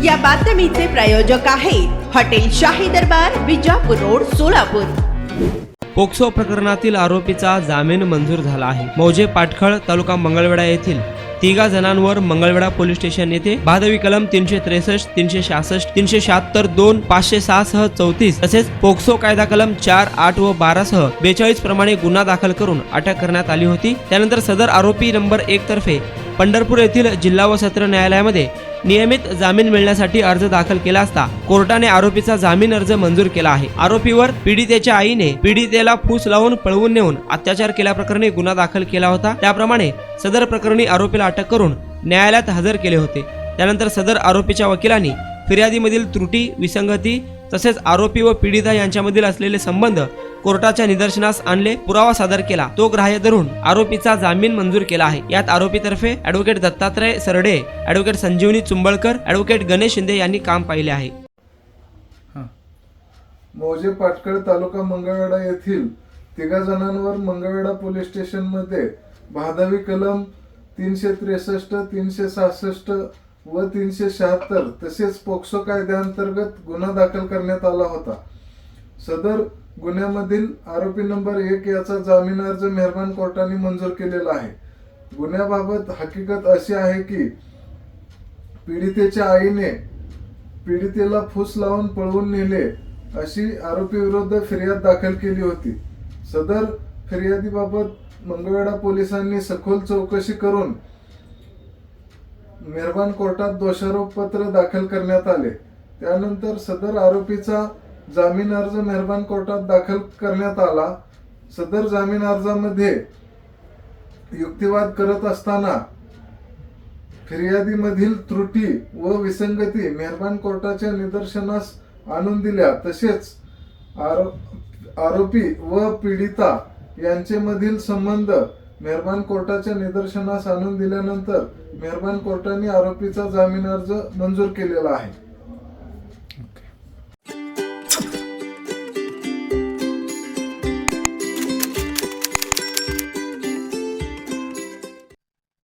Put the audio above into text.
या बातमीचे प्रायोजक आहे हॉटेल शाही दरबार, विजापूर रोड, सोलापूर। पोक्सो प्रकरणातील आरोपीचा जामीन मंजूर झाला आहे। मौजे पाटखळ तालुका मंगळवेढा येथील तिघा जणांवर मंगळवेढा पोलीस स्टेशन येथे भादवी कलम 363, 366, 376, 2, 506 सह 34 तसेच पोक्सो कायदा कलम 4, 8 व 12 सह 42 प्रमाणे गुन्हा दाखल करून अटक करण्यात आली होती। त्यानंतर सदर आरोपी नंबर 1 तर्फे पंढरपूर येथील जिल्हा व सत्र न्यायालयामध्ये नियमित जामीन मिळण्यासाठी अर्ज दाखल केला असता कोर्टाने आरोपीचा जामीन अर्ज मंजूर केला आहे। आरोपीवर पीडितेच्या आईने पीडितेला फूस लावून पळवून नेऊन अत्याचार केल्याप्रकरणी गुन्हा दाखल केला होता। त्याप्रमाणे सदर प्रकरणी आरोपीला अटक करून न्यायालयात हजर केले होते। त्यानंतर सदर आरोपीच्या वकिलांनी फिर्यादीमधील त्रुटी, विसंगती तसेच आरोपी व पीडिता यांच्यामधील असलेले संबंध कोर्टाच्या निदर्शनास आणले, पुरावा सादर केला, तो ग्राह्य धरून आरोपीचा जामीन मंजूर केला आहे। यात आरोपीतर्फे ॲडव्होकेट दत्तात्रय सरडे, ॲडव्होकेट संजीवनी चुंबळकर, ॲडव्होकेट गणेश शिंदे यांनी काम पाहिले आहे। मौजे पाटखळ तालुका मंगळवेढा येथील तिघा जणांवर मंगळवेढा पोलीस स्टेशन मध्ये भादवी कलम 363, 366 व 376 तसेच पोक्सो कायद्याअंतर्गत गुन्हा दाखल करण्यात आला होता। सदर गुन्ह्यामधील आरोपी नंबर 1 याचा जामीन अर्ज मेहरबान कोर्टाने मंजूर केलेला आहे। गुन्ह्याबाबत हकीकत अशी आहे की पीडितेच्या आईने पीडितेला फूस लावून पळवून नेले अशी आरोपी विरुद्ध फिर्याद दाखल केली होती। सदर फिर्यादीबाबत मंगळवेढा पोलिसांनी सखोल चौकशी करून मेहरबान कोर्टात दोषारोप पत्र दाखल करण्यात आले। त्यानंतर सदर आरोपीचा जामीन अर्ज मेहरबान कोर्टात दाखल करण्यात आला। सदर जामीन अर्जामध्ये युक्तिवाद करत असताना फिर्यादीमधील त्रुटी व विसंगती मेहरबान कोर्टाच्या निदर्शनास आणून दिल्या। तसेच आरोपी व पीडिता यांचे मधील संबंध मेहरबान कोर्टाच्या निदर्शनास आणून दिल्यानंतर मेहरबान कोर्टाने आरोपीचा जामीन अर्ज मंजूर केलेला आहे।